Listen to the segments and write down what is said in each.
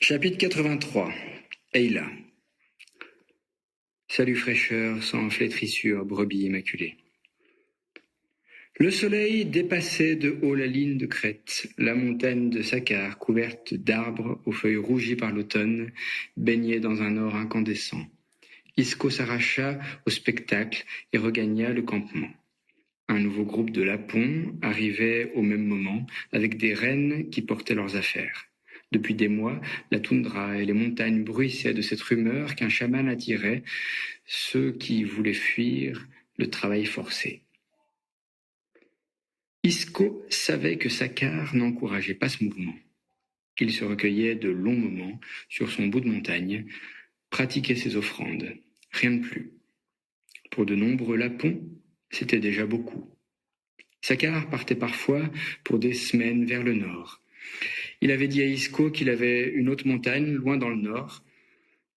Chapitre 83. Ayla. Salut fraîcheur, sans flétrissure, brebis immaculée. Le soleil dépassait de haut la ligne de crête, la montagne de Saqqar, couverte d'arbres aux feuilles rougies par l'automne, baignait dans un or incandescent. Isco s'arracha au spectacle et regagna le campement. Un nouveau groupe de lapons arrivait au même moment, avec des rennes qui portaient leurs affaires. Depuis des mois, la toundra et les montagnes bruissaient de cette rumeur qu'un chaman attirait ceux qui voulaient fuir le travail forcé. Isco savait que Saqqar n'encourageait pas ce mouvement. Il se recueillait de longs moments sur son bout de montagne, pratiquait ses offrandes, rien de plus. Pour de nombreux lapons, c'était déjà beaucoup. Saqqar partait parfois pour des semaines vers le nord. Il avait dit à Isco qu'il avait une autre montagne, loin dans le nord,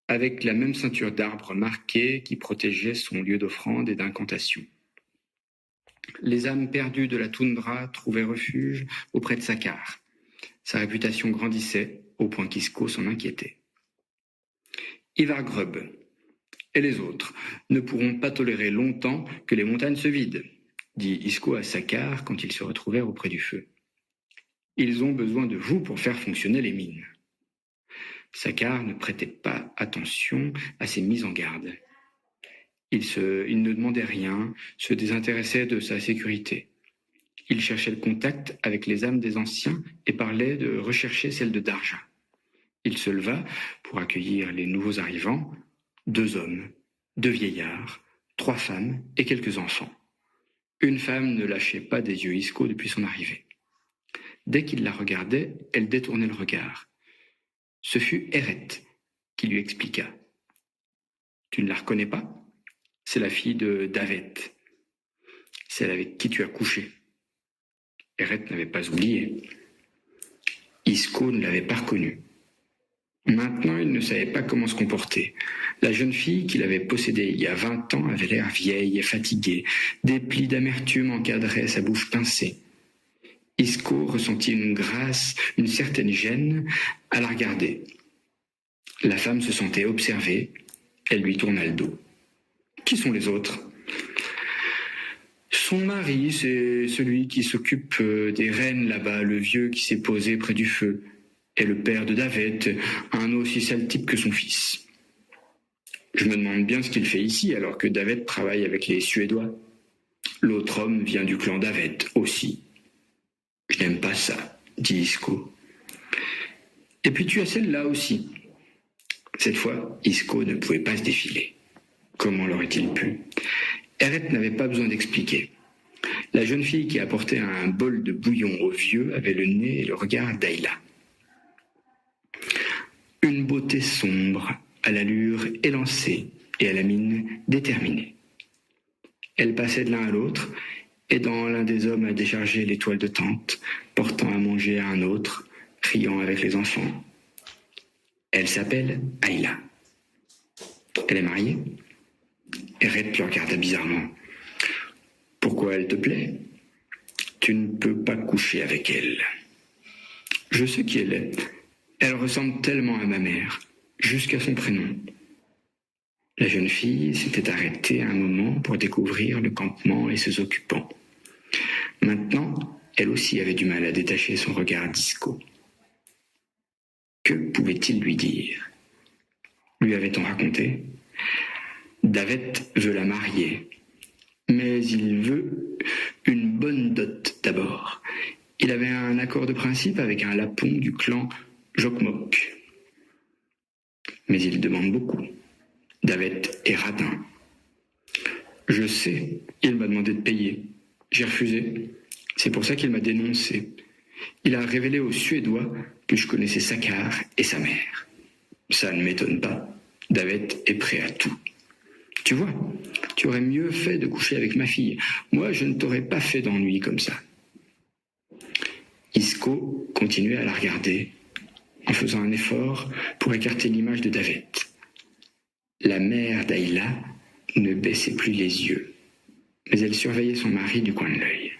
avec la même ceinture d'arbres marqués qui protégeait son lieu d'offrande et d'incantation. Les âmes perdues de la toundra trouvaient refuge auprès de Saqqar. Sa réputation grandissait, au point qu'Isco s'en inquiétait. Ivar Grub et les autres ne pourront pas tolérer longtemps que les montagnes se vident, dit Isco à Saqqar quand ils se retrouvèrent auprès du feu. Ils ont besoin de vous pour faire fonctionner les mines. Saqqar ne prêtait pas attention à ces mises en garde. Il ne demandait rien, se désintéressait de sa sécurité. Il cherchait le contact avec les âmes des anciens et parlait de rechercher celle de Darja. Il se leva pour accueillir les nouveaux arrivants, 2 hommes, 2 vieillards, 3 femmes et quelques enfants. Une femme ne lâchait pas des yeux Isco depuis son arrivée. Dès qu'il la regardait, elle détournait le regard. Ce fut Eret qui lui expliqua. « Tu ne la reconnais pas ? C'est la fille de Davet, celle avec qui tu as couché. » Eret n'avait pas oublié. Isco ne l'avait pas reconnue. Maintenant, il ne savait pas comment se comporter. La jeune fille qu'il avait possédée il y a 20 ans avait l'air vieille et fatiguée. Des plis d'amertume encadraient sa bouche pincée. Isco ressentit une grâce, une certaine gêne à la regarder. La femme se sentait observée. Elle lui tourna le dos. « Qui sont les autres ?» Son mari, c'est celui qui s'occupe des rennes là-bas, le vieux qui s'est posé près du feu. Et le père de Davet, un aussi sale type que son fils. Je me demande bien ce qu'il fait ici alors que Davet travaille avec les Suédois. L'autre homme vient du clan Davet aussi. Je n'aime pas ça, dit Isco. Et puis tu as celle-là aussi. Cette fois, Isco ne pouvait pas se défiler. Comment l'aurait-il pu ? Eret n'avait pas besoin d'expliquer. La jeune fille qui apportait un bol de bouillon au vieux avait le nez et le regard d'Ayla. Une beauté sombre, à l'allure élancée et à la mine déterminée. Elle passait de l'un à l'autre, aidant l'un des hommes à décharger les toiles de tente, portant à manger à un autre, riant avec les enfants. Elle s'appelle Ayla. Elle est mariée ? Eret le regarda bizarrement. « Pourquoi elle te plaît ? Tu ne peux pas coucher avec elle. »« Je sais qui elle est. Elle ressemble tellement à ma mère, jusqu'à son prénom. » La jeune fille s'était arrêtée un moment pour découvrir le campement et ses occupants. Maintenant, elle aussi avait du mal à détacher son regard d'Isco. Que pouvait-il lui dire ? Lui avait-on raconté ? Davet veut la marier, mais il veut une bonne dot d'abord. Il avait un accord de principe avec un lapon du clan Jokmok. Mais il demande beaucoup. Davet est radin. Je sais, il m'a demandé de payer. J'ai refusé. C'est pour ça qu'il m'a dénoncé. Il a révélé aux Suédois que je connaissais Saqqar et sa mère. Ça ne m'étonne pas. Davet est prêt à tout. Tu vois, tu aurais mieux fait de coucher avec ma fille. Moi, je ne t'aurais pas fait d'ennui comme ça. Isco continuait à la regarder, en faisant un effort pour écarter l'image de Davet. La mère d'Ayla ne baissait plus les yeux, mais elle surveillait son mari du coin de l'œil.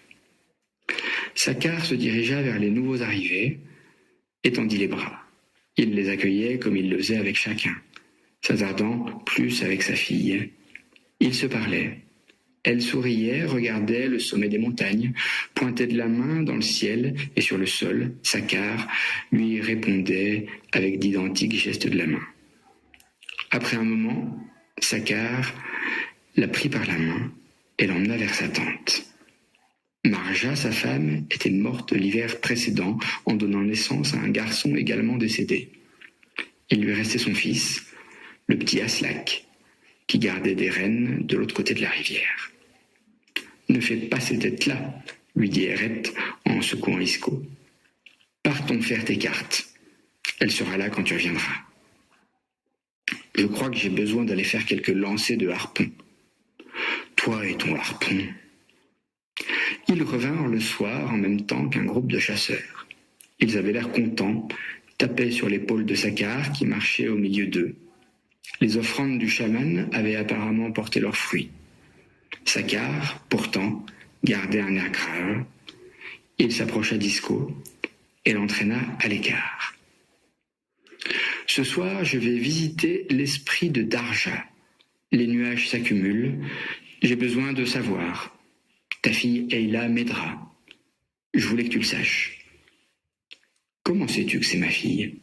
Saqqar se dirigea vers les nouveaux arrivés, étendit les bras. Il les accueillait comme il le faisait avec chacun, s'hasardant plus avec sa fille. Ils se parlaient. Elle souriait, regardait le sommet des montagnes, pointait de la main dans le ciel et sur le sol, Sakhar lui répondait avec d'identiques gestes de la main. Après un moment, Sakhar la prit par la main et l'emmena vers sa tente. Marja, sa femme, était morte l'hiver précédent en donnant naissance à un garçon également décédé. Il lui restait son fils, le petit Aslak, qui gardait des rennes de l'autre côté de la rivière. « Ne fais pas ces têtes-là, lui dit Eret en secouant Isco. Partons faire tes cartes. Elle sera là quand tu reviendras. Je crois que j'ai besoin d'aller faire quelques lancers de harpon. Toi et ton harpon. » Ils revinrent le soir en même temps qu'un groupe de chasseurs. Ils avaient l'air contents, tapaient sur l'épaule de Sakhar qui marchait au milieu d'eux. Les offrandes du chaman avaient apparemment porté leurs fruits. Sakhar, pourtant, gardait un air grave. Il s'approcha d'Isco et l'entraîna à l'écart. « Ce soir, je vais visiter l'esprit de Darja. Les nuages s'accumulent. J'ai besoin de savoir. Ta fille Eila m'aidera. Je voulais que tu le saches. »« Comment sais-tu que c'est ma fille ?»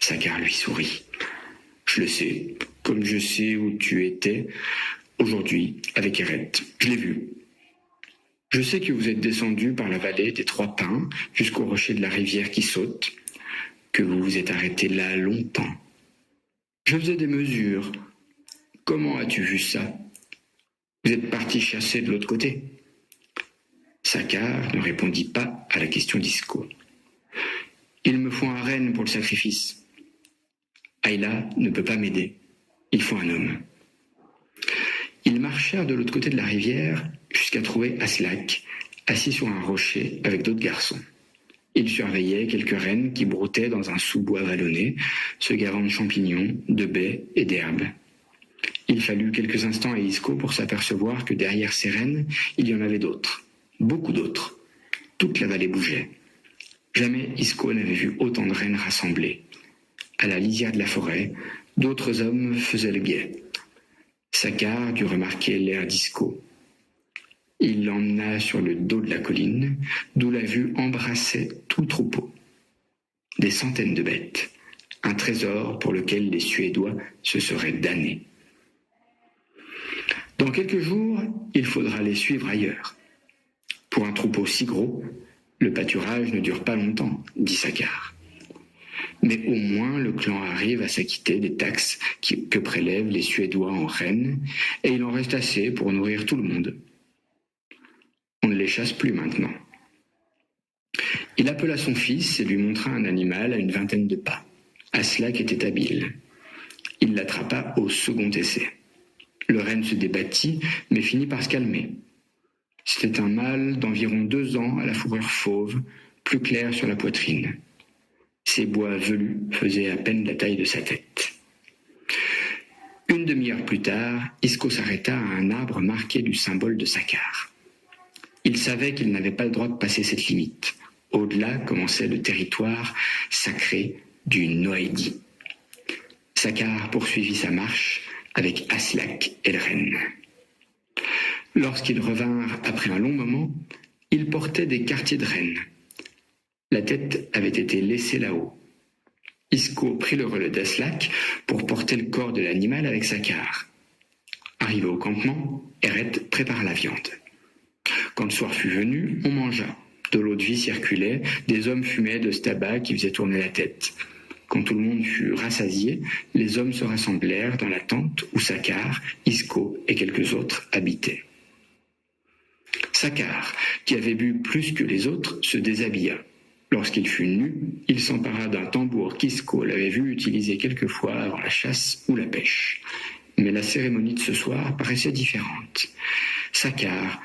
Sakhar lui sourit. « Je le sais, comme je sais où tu étais aujourd'hui avec Eret. Je l'ai vu. Je sais que vous êtes descendu par la vallée des Trois Pins jusqu'au rocher de la rivière qui saute, que vous vous êtes arrêté là longtemps. Je faisais des mesures. Comment as-tu vu ça? Vous êtes parti chasser de l'autre côté ?» Sakhar ne répondit pas à la question d'Isco. « Il me faut un renne pour le sacrifice. Ayla ne peut pas m'aider. Il faut un homme. » Ils marchèrent de l'autre côté de la rivière jusqu'à trouver Aslak, assis sur un rocher avec d'autres garçons. Il surveillait quelques rennes qui broutaient dans un sous-bois vallonné, se gavant de champignons, de baies et d'herbes. Il fallut quelques instants à Isco pour s'apercevoir que derrière ces rennes, il y en avait d'autres, beaucoup d'autres. Toute la vallée bougeait. Jamais Isco n'avait vu autant de rennes rassemblées. À la lisière de la forêt, d'autres hommes faisaient le guet. Sakhar dut remarquer l'air d'Isco. Il l'emmena sur le dos de la colline, d'où la vue embrassait tout le troupeau. Des centaines de bêtes, un trésor pour lequel les Suédois se seraient damnés. Dans quelques jours, il faudra les suivre ailleurs. Pour un troupeau si gros, le pâturage ne dure pas longtemps, dit Sakhar. Mais au moins le clan arrive à s'acquitter des taxes que prélèvent les Suédois en rennes, et il en reste assez pour nourrir tout le monde. On ne les chasse plus maintenant. Il appela son fils et lui montra un animal à une vingtaine de pas. Aslak était habile. Il l'attrapa au second essai. Le renne se débattit, mais finit par se calmer. C'était un mâle d'environ 2 ans à la fourrure fauve, plus claire sur la poitrine. Ses bois velus faisaient à peine la taille de sa tête. Une demi-heure plus tard, Isco s'arrêta à un arbre marqué du symbole de Sakhar. Il savait qu'il n'avait pas le droit de passer cette limite. Au-delà commençait le territoire sacré du Noaidi. Sakhar poursuivit sa marche avec Aslak et le renne. Lorsqu'ils revinrent après un long moment, ils portaient des quartiers de rennes. La tête avait été laissée là-haut. Isco prit le relais d'Aslak pour porter le corps de l'animal avec Sakhar. Arrivé au campement, Eret prépara la viande. Quand le soir fut venu, on mangea. De l'eau de vie circulait, des hommes fumaient de ce tabac qui faisait tourner la tête. Quand tout le monde fut rassasié, les hommes se rassemblèrent dans la tente où Sakhar, Isco et quelques autres habitaient. Sakhar, qui avait bu plus que les autres, se déshabilla. Lorsqu'il fut nu, il s'empara d'un tambour qu'Isco l'avait vu utiliser quelquefois avant la chasse ou la pêche. Mais la cérémonie de ce soir paraissait différente. Sakhar,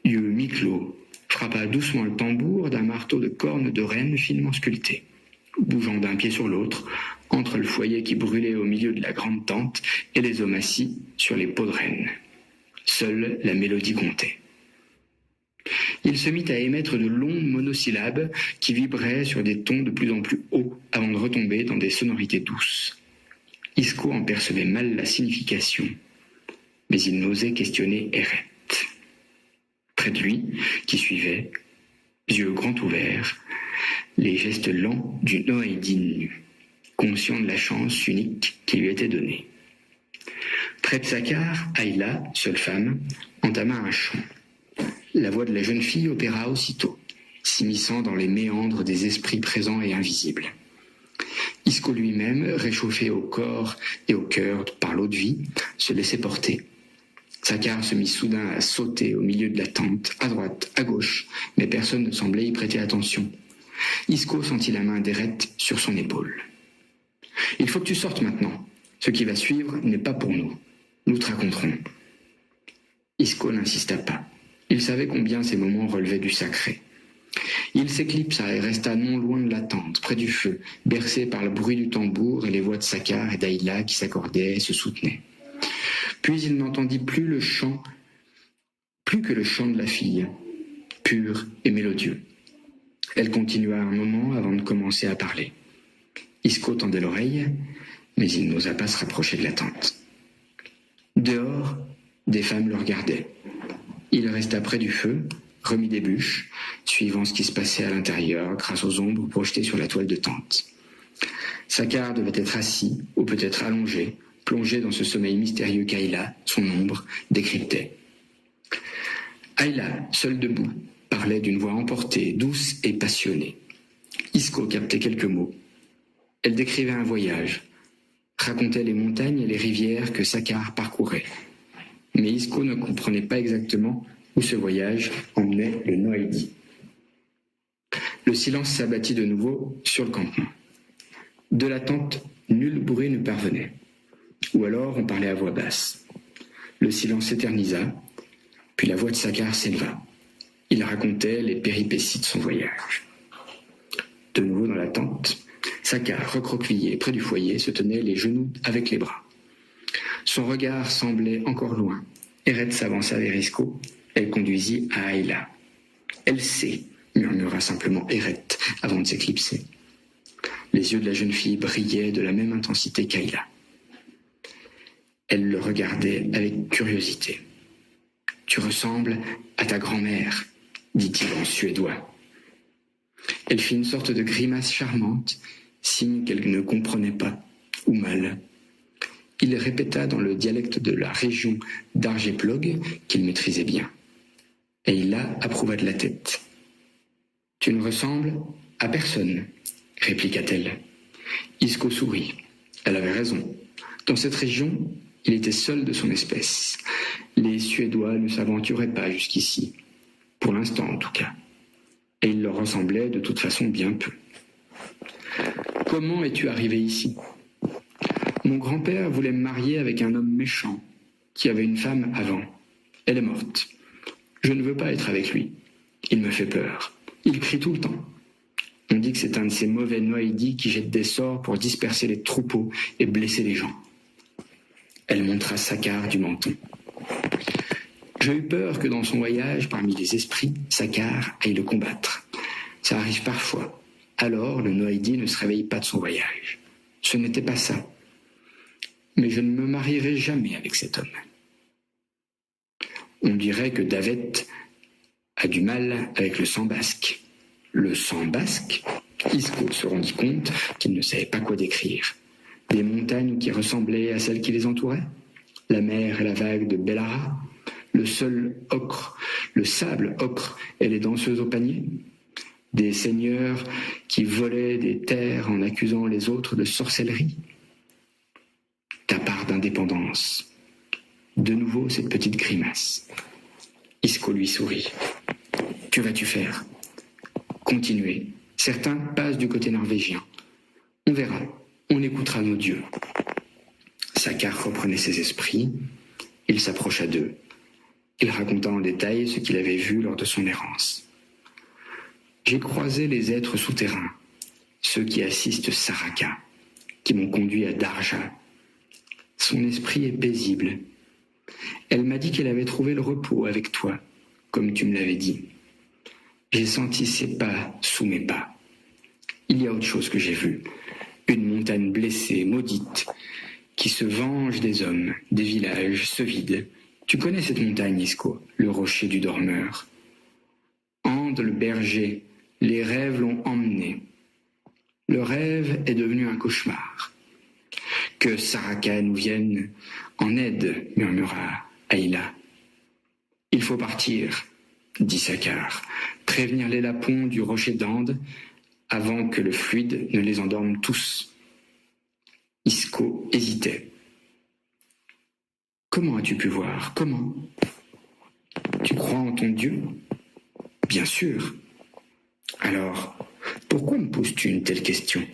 yeux mi-clos, frappa doucement le tambour d'un marteau de cornes de renne finement sculpté. Bougeant d'un pied sur l'autre, entre le foyer qui brûlait au milieu de la grande tente et les hommes assis sur les peaux de renne. Seule la mélodie comptait. Il se mit à émettre de longs monosyllabes qui vibraient sur des tons de plus en plus hauts avant de retomber dans des sonorités douces. Isco en percevait mal la signification, mais il n'osait questionner Eret. Près de lui, qui suivait, yeux grands ouverts, les gestes lents du Noaïdi nu, conscient de la chance unique qui lui était donnée. Près de Sakar, Ayla, seule femme, entama un chant. La voix de la jeune fille opéra aussitôt, s'immisçant dans les méandres des esprits présents et invisibles. Isco lui-même, réchauffé au corps et au cœur par l'eau de vie, se laissait porter. Sakar se mit soudain à sauter au milieu de la tente, à droite, à gauche, mais personne ne semblait y prêter attention. Isco sentit la main d'Eret sur son épaule. « Il faut que tu sortes maintenant. Ce qui va suivre n'est pas pour nous. Nous te raconterons. » Isco n'insista pas. Il savait combien ces moments relevaient du sacré. Il s'éclipsa et resta non loin de la tente, près du feu, bercé par le bruit du tambour et les voix de Sakar et d'Ayla qui s'accordaient et se soutenaient. Puis il n'entendit plus que le chant de la fille, pur et mélodieux. Elle continua un moment avant de commencer à parler. Isco tendait l'oreille, mais il n'osa pas se rapprocher de la tente. Dehors, des femmes le regardaient. Il resta près du feu, remit des bûches, suivant ce qui se passait à l'intérieur grâce aux ombres projetées sur la toile de tente. Sakar devait être assis, ou peut-être allongé, plongé dans ce sommeil mystérieux qu'Ayla, son ombre, décryptait. Ayla, seule debout, parlait d'une voix emportée, douce et passionnée. Isco captait quelques mots. Elle décrivait un voyage, racontait les montagnes et les rivières que Sakar parcourait. Mais Isco ne comprenait pas exactement où ce voyage emmenait le Noaïdi. Le silence s'abattit de nouveau sur le campement. De la tente, nul bruit ne parvenait. Ou alors on parlait à voix basse. Le silence s'éternisa, puis la voix de Sakar s'éleva. Il racontait les péripéties de son voyage. De nouveau dans la tente, Sakar, recroquevillé près du foyer, se tenait les genoux avec les bras. Son regard semblait encore loin. Eret s'avança vers Isco. Elle conduisit à Ayla. « Elle sait », murmura simplement Eret avant de s'éclipser. Les yeux de la jeune fille brillaient de la même intensité qu'Ayla. Elle le regardait avec curiosité. « Tu ressembles à ta grand-mère », dit-il en suédois. Elle fit une sorte de grimace charmante, signe qu'elle ne comprenait pas, ou mal. Il répéta dans le dialecte de la région d'Arjeplog qu'il maîtrisait bien. Ayla approuva de la tête. « Tu ne ressembles à personne », répliqua-t-elle. Isco sourit. Elle avait raison. Dans cette région, il était seul de son espèce. Les Suédois ne s'aventuraient pas jusqu'ici, pour l'instant en tout cas. Et il leur ressemblait de toute façon bien peu. « Comment es-tu arrivé ici ? Mon grand-père voulait me marier avec un homme méchant, qui avait une femme avant. Elle est morte. Je ne veux pas être avec lui. Il me fait peur. Il crie tout le temps. On dit que c'est un de ces mauvais Noaïdi qui jettent des sorts pour disperser les troupeaux et blesser les gens. » Elle montra Sakar du menton. J'ai eu peur que dans son voyage, parmi les esprits, Sakar aille le combattre. Ça arrive parfois. Alors, le Noaïdi ne se réveille pas de son voyage. Ce n'était pas ça. Mais je ne me marierai jamais avec cet homme. On dirait que Davet a du mal avec le sang basque. Le sang basque, Isco se rendit compte qu'il ne savait pas quoi décrire. Des montagnes qui ressemblaient à celles qui les entouraient, la mer et la vague de Bellara, le sol ocre, le sable ocre et les danseuses au panier, des seigneurs qui volaient des terres en accusant les autres de sorcellerie. Ta part d'indépendance. De nouveau cette petite grimace. Isco lui sourit. Que vas-tu faire ? Continuer. Certains passent du côté norvégien. On verra. On écoutera nos dieux. Sakar reprenait ses esprits. Il s'approcha d'eux. Il raconta en détail ce qu'il avait vu lors de son errance. J'ai croisé les êtres souterrains, ceux qui assistent Saraka, qui m'ont conduit à Darja. Son esprit est paisible. Elle m'a dit qu'elle avait trouvé le repos avec toi, comme tu me l'avais dit. J'ai senti ses pas sous mes pas. Il y a autre chose que j'ai vu. Une montagne blessée, maudite, qui se venge des hommes, des villages, se vide. Tu connais cette montagne, Isco, le rocher du dormeur. Ande le berger, les rêves l'ont emmené. Le rêve est devenu un cauchemar. Que Saraka nous vienne en aide, murmura Aïla. Il faut partir, dit Sakar, prévenir les lapons du rocher d'Ande avant que le fluide ne les endorme tous. Isco hésitait. Comment as-tu pu voir? Comment? Tu crois en ton Dieu? Bien sûr. Alors, pourquoi me poses-tu une telle question?